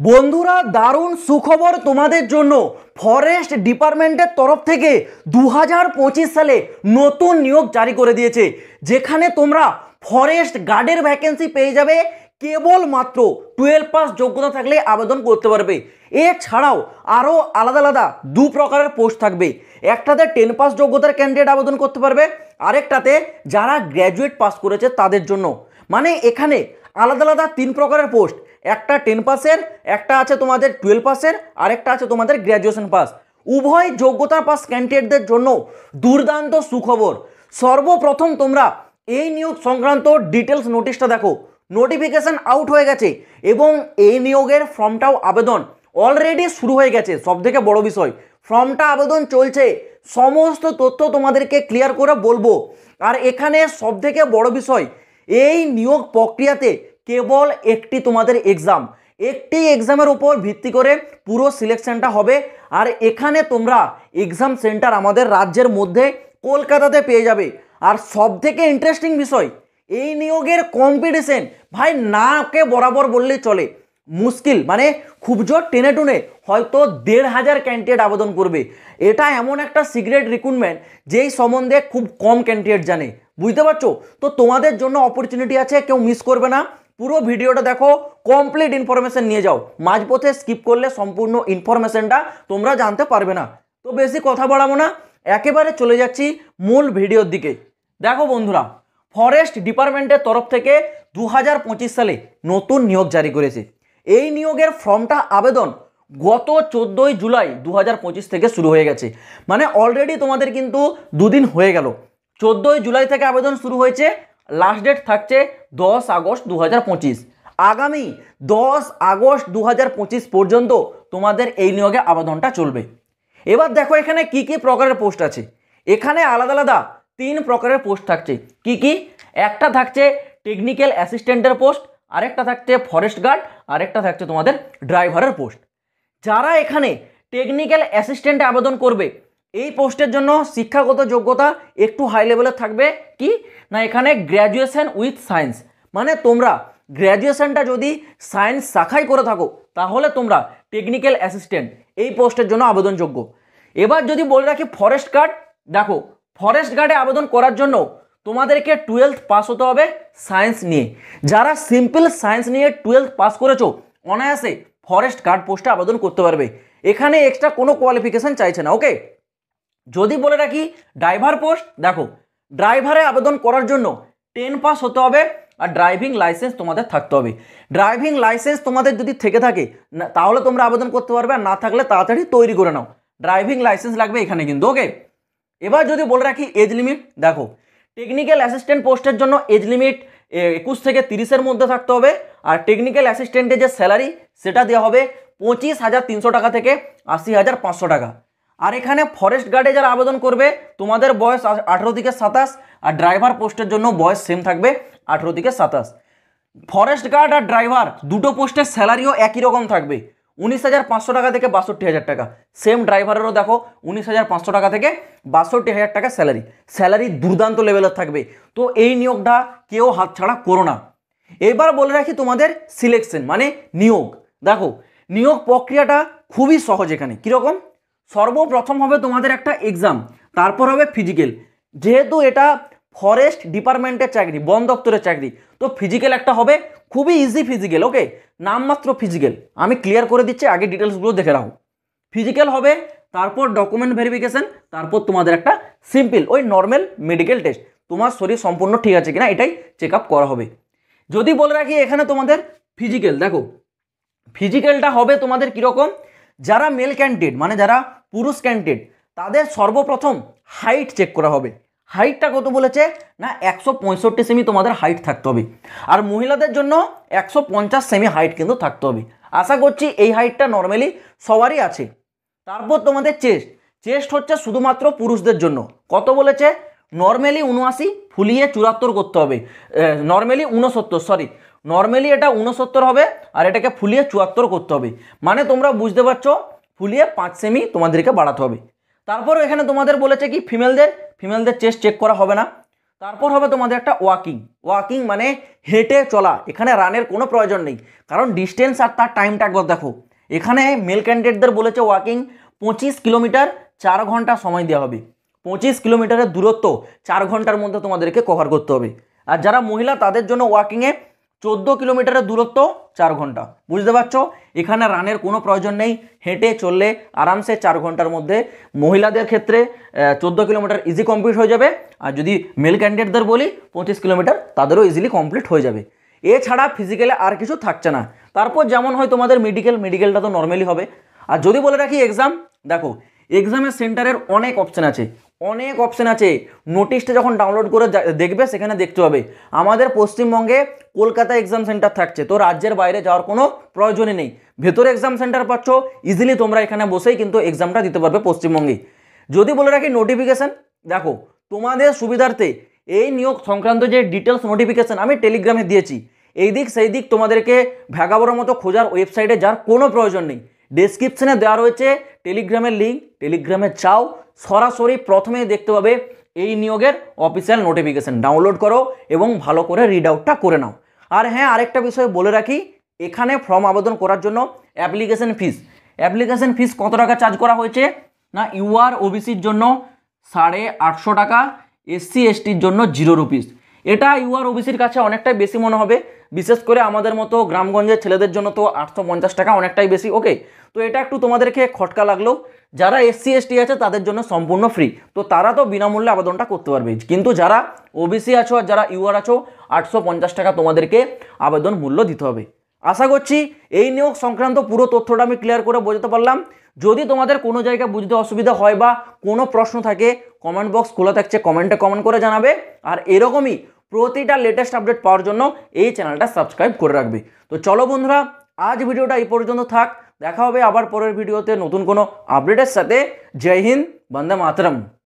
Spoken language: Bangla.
বন্ধুরা দারুণ সুখবর তোমাদের জন্য। ফরেস্ট ডিপার্টমেন্টের তরফ থেকে 2025 সালে নতুন নিয়োগ জারি করে দিয়েছে, যেখানে তোমরা ফরেস্ট গার্ডের ভ্যাকেন্সি পেয়ে যাবে। কেবলমাত্র 12 পাস যোগ্যতা থাকলে আবেদন করতে পারবে। এছাড়াও আরও আলাদা আলাদা দু প্রকারের পোস্ট থাকবে। একটাতে 10 পাস যোগ্যতার ক্যান্ডিডেট আবেদন করতে পারবে, আরেকটাতে যারা গ্র্যাজুয়েট পাস করেছে তাদের জন্য। মানে এখানে আলাদা আলাদা 3 প্রকারের পোস্ট। একটা 10 পাসের, একটা আছে তোমাদের 12 পাসের, আরেকটা আছে তোমাদের গ্র্যাজুয়েশন পাস। উভয় যোগ্যতা পাস ক্যান্ডিডেটদের জন্য দুর্দান্ত সুখবর। সর্বপ্রথম তোমরা এই নিয়োগ সংক্রান্ত ডিটেলস নোটিশটা দেখো। নোটিফিকেশন আউট হয়ে গেছে এবং এই নিয়োগের ফর্মটাও আবেদন অলরেডি শুরু হয়ে গেছে। সবথেকে বড় বিষয়, ফর্মটা আবেদন চলছে। সমস্ত তথ্য তোমাদেরকে ক্লিয়ার করে বলবো। আর এখানে সবথেকে বড় বিষয়, এই নিয়োগ প্রক্রিয়াতে কেবল একটি তোমাদের এক্সাম, একটি এক্সামের উপর ভিত্তি করে পুরো সিলেকশনটা হবে। আর এখানে তোমরা এক্সাম সেন্টার আমাদের রাজ্যের মধ্যে কলকাতাতে পেয়ে যাবে। আর সবথেকে ইন্টারেস্টিং বিষয়, এই নিয়োগের কম্পিটিশন ভাই নাকে বরাবর বললেই চলে। মুশকিল মানে খুব জোর টেনে টুনে হয়তো 1,500 ক্যান্ডিডেট আবেদন করবে। এটা এমন একটা সিক্রেট রিক্রুটমেন্ট যেই সম্বন্ধে খুব কম ক্যান্ডিডেট জানে। বুঝতে পারছো? তো তোমাদের জন্য অপরচুনিটি আছে, কেউ মিস করবে না। পুরো ভিডিওটা দেখো, কমপ্লিট ইনফরমেশন নিয়ে যাও। মাঝপথে স্কিপ করলে সম্পূর্ণ ইনফরমেশনটা তোমরা জানতে পারবে না। তো বেশি কথা বাড়াবো না, একেবারে চলে যাচ্ছি মূল ভিডিওর দিকে। দেখো বন্ধুরা, ফরেস্ট ডিপার্টমেন্টের তরফ থেকে 2025 সালে নতুন নিয়োগ জারি করেছে। এই নিয়োগের ফর্মটা আবেদন গত 14 জুলাই 2025 থেকে শুরু হয়ে গেছে। মানে অলরেডি তোমাদের কিন্তু দুদিন হয়ে গেল। 14 জুলাই থেকে আবেদন শুরু হয়েছে, লাস্ট ডেট থাকছে 10 আগস্ট 2025। আগামী 10 আগস্ট 2025 পর্যন্ত তোমাদের এই নিয়োগে আবেদনটা চলবে। এবার দেখো এখানে কি কি প্রকারের পোস্ট আছে। এখানে আলাদা আলাদা 3 প্রকারের পোস্ট থাকছে। কি কি? একটা থাকছে টেকনিক্যাল অ্যাসিস্ট্যান্টের পোস্ট, আরেকটা থাকছে ফরেস্ট গার্ড, আরেকটা থাকছে তোমাদের ড্রাইভারের পোস্ট। যারা এখানে টেকনিক্যাল অ্যাসিস্ট্যান্টে আবেদন করবে, এই পোস্টের জন্য শিক্ষাগত যোগ্যতা একটু হাই লেভেলের থাকবে। কি না, এখানে গ্র্যাজুয়েশন উইথ সায়েন্স, মানে তোমরা গ্র্যাজুয়েশনটা যদি সায়েন্স শাখায় করে থাকো তাহলে তোমরা টেকনিক্যাল অ্যাসিস্ট্যান্ট এই পোস্টের জন্য আবেদনযোগ্য। এবার যদি বলে রাখি ফরেস্ট গার্ড, দেখো ফরেস্ট গার্ডে আবেদন করার জন্য তোমাদেরকে 12th পাস হতে হবে সায়েন্স নিয়ে। যারা সিম্পল সায়েন্স নিয়ে 12th পাস করেছো, অনায়াসে ফরেস্ট গার্ড পোস্টে আবেদন করতে পারবে। এখানে এক্সট্রা কোনো কোয়ালিফিকেশন চাইছে না। ওকে, যদি বলে রাখি ড্রাইভার পোস্ট, দেখো ড্রাইভারে আবেদন করার জন্য 10 পাস হতে হবে আর ড্রাইভিং লাইসেন্স তোমাদের থাকতে হবে। ড্রাইভিং লাইসেন্স তোমাদের যদি থেকে থাকে তাহলে তোমরা আবেদন করতে পারবে, আর না থাকলে তাড়াতাড়ি তৈরি করে নাও। ড্রাইভিং লাইসেন্স লাগবে এখানে কিন্তু। ওকে, এবার যদি বলে রাখি এজ লিমিট, দেখো টেকনিক্যাল অ্যাসিস্ট্যান্ট পোস্টের জন্য এজ লিমিট 21 থেকে 30-এর মধ্যে থাকতে হবে। আর টেকনিক্যাল অ্যাসিস্ট্যান্টের যে স্যালারি সেটা দেওয়া হবে 25,300 টাকা থেকে 80,500 টাকা। আর এখানে ফরেস্ট গার্ডে যারা আবেদন করবে তোমাদের বয়স 18 থেকে 27, আর ড্রাইভার পোস্টের জন্য বয়স সেম থাকবে 18 থেকে 27। ফরেস্ট গার্ড আর ড্রাইভার দুটো পোস্টের স্যালারিও একই রকম থাকবে, 19,500 টাকা থেকে 62,000 টাকা। সেম ড্রাইভারেরও দেখো 19,500 টাকা থেকে 62,000 টাকা স্যালারি। স্যালারি দুর্দান্ত লেভেলের থাকবে। তো এই নিয়োগটা কেউ হাতছাড়া করো না। এবার বলে রাখি তোমাদের সিলেকশন মানে নিয়োগ। দেখো নিয়োগ প্রক্রিয়াটা খুবই সহজ। এখানে কীরকম, সর্বপ্রথম হবে তোমাদের একটা এক্সাম, তারপর হবে ফিজিক্যাল। যেহেতু এটা ফরেস্ট ডিপার্টমেন্টের চাকরি, বন দপ্তরের চাকরি, তো ফিজিক্যাল একটা হবে, খুবই ইজি ফিজিক্যাল। ওকে, নামমাত্র ফিজিক্যাল, আমি ক্লিয়ার করে দিচ্ছি, আগে ডিটেলসগুলো দেখে রাখো। ফিজিক্যাল হবে, তারপর ডকুমেন্ট ভেরিফিকেশন, তারপর তোমাদের একটা সিম্পল ওই নর্মাল মেডিকেল টেস্ট, তোমার শরীর সম্পূর্ণ ঠিক আছে কিনা এটাই চেক আপ করা হবে। যদি বলে রাখি এখানে তোমাদের ফিজিক্যাল, দেখো ফিজিক্যালটা হবে তোমাদের কীরকম, যারা মেল ক্যান্ডিডেট মানে যারা পুরুষ ক্যান্ডিডেট তাদের সর্বপ্রথম হাইট চেক করা হবে। হাইটটা কত বলেছে না 165 সেমি তোমাদের হাইট থাকতে হবে। আর মহিলাদের জন্য 150 সেমি হাইট কিন্তু থাকতে হবে। আশা করছি এই হাইটটা নর্মালি সবারই আছে। তারপর তোমাদের চেস্ট, চেস্ট হচ্ছে শুধুমাত্র পুরুষদের জন্য। কত বলেছে, নর্মালি 79, ফুলিয়ে 74 করতে হবে। নর্মালি 69, সরি নর্মালি এটা 69 হবে আর এটাকে ফুলিয়ে 74 করতে হবে। মানে তোমরা বুঝতে পারছো, ফুলিয়ে 5 সেমি তোমাদেরকে বাড়াতে হবে। তারপর এখানে তোমাদের বলেছে কি ফিমেলদের চেস্ট চেক করা হবে না। তারপর হবে তোমাদের একটা ওয়াকিং। ওয়াকিং মানে হেঁটে চলা, এখানে রানের কোনো প্রয়োজন নেই, কারণ ডিস্টেন্স আর তার টাইমটা একবার দেখো। এখানে মেল ক্যান্ডিডেটদের বলেছে ওয়াকিং 25 কিলোমিটার 4 ঘন্টা সময় দেওয়া হবে। 25 কিলোমিটারের দূরত্ব 4 ঘন্টার মধ্যে তোমাদেরকে কভার করতে হবে। আর যারা মহিলা তাদের জন্য ওয়াকিংয়ে 14 কিলোমিটারের দূরত্ব 4 ঘন্টা। বুঝতে পারছো, এখানে রানের কোনো প্রয়োজন নেই, হেঁটে চললে আরামসে 4 ঘন্টার মধ্যে মহিলাদের ক্ষেত্রে 14 কিলোমিটার ইজি কমপ্লিট হয়ে যাবে। আর যদি মেল ক্যান্ডিডেটদের বলি 25 কিলোমিটার, তাদেরও ইজিলি কমপ্লিট হয়ে যাবে। এছাড়া ফিজিক্যালে আর কিছু থাকছে না। তারপর যেমন হয় তোমাদের মেডিকেলটা তো নর্মালি হবে। আর যদি বলে রাখি এক্সাম, দেখো এক্সামের সেন্টারের অনেক অপশান আছে। নোটিশটা যখন ডাউনলোড করে দেখবে সেখানে দেখতে হবে আমাদের পশ্চিমবঙ্গে কলকাতা এক্সাম সেন্টার থাকছে, তো রাজ্যের বাইরে যাওয়ার কোনো প্রয়োজনই নেই। ভেতরে এক্সাম সেন্টার পাচ্ছ, ইজিলি তোমরা এখানে বসেই কিন্তু এক্সামটা দিতে পারবে পশ্চিমবঙ্গে। যদি বলে রাখি নোটিফিকেশান, দেখো তোমাদের সুবিধার্থে এই নিয়োগ সংক্রান্ত যে ডিটেলস নোটিফিকেশান আমি টেলিগ্রামে দিয়েছি, এই দিক সেই দিক তোমাদেরকে ভ্যাগাবরের মতো খোঁজার ওয়েবসাইটে যাওয়ার কোনো প্রয়োজন নেই। ডেসক্রিপশনে দেওয়া রয়েছে টেলিগ্রামের লিঙ্ক, টেলিগ্রামে চাও, সরাসরি প্রথমে দেখতে পাবে এই নিয়োগের অফিসিয়াল নোটিফিকেশান, ডাউনলোড করো এবং ভালো করে রিড আউটটা করে নাও। আর হ্যাঁ, আরেকটা বিষয় বলে রাখি, এখানে ফর্ম আবেদন করার জন্য অ্যাপ্লিকেশন ফিস কত টাকা চার্জ করা হয়েছে না, ইউআর ওবিসির জন্য 850 টাকা, SC STর জন্য 0 রুপিস। এটা ইউআর ওবিসির কাছে অনেকটাই বেশি মনে হবে, বিশেষ করে আমাদের মতো গ্রামগঞ্জের ছেলেদের জন্য তো 850 টাকা অনেকটাই বেশি। ওকে, তো এটা একটু তোমাদেরকে খটকা লাগলেও যারা SC ST আছে তাদের জন্য সম্পূর্ণ ফ্রি, তো তারা তো বিনামূল্যে আবেদনটা করতে পারবে। কিন্তু যারা ওবিসি আছো আর যারা ইউআর আছো 850 টাকা তোমাদেরকে আবেদন মূল্য দিতে হবে। আশা করছি এই নিয়োগ সংক্রান্ত পুরো তথ্যটা আমি ক্লিয়ার করে বোঝাতে পারলাম। যদি তোমাদের কোনো জায়গায় বুঝতে অসুবিধা হয় বা কোনো প্রশ্ন থাকে, কমেন্ট বক্স খোলা থাকছে, কমেন্টে কমেন্ট করে জানাবে। আর এরকমই প্রতিটা লেটেস্ট আপডেট পাওয়ার জন্য এই চ্যানেলটা সাবস্ক্রাইব করে রাখবে। তো চলো বন্ধুরা, আজ ভিডিওটা এই পর্যন্ত থাক, দেখা হবে আবার পরের ভিডিওতে নতুন কোনো আপডেটের সাথে। জয় হিন্দ, বন্দে মাতরম।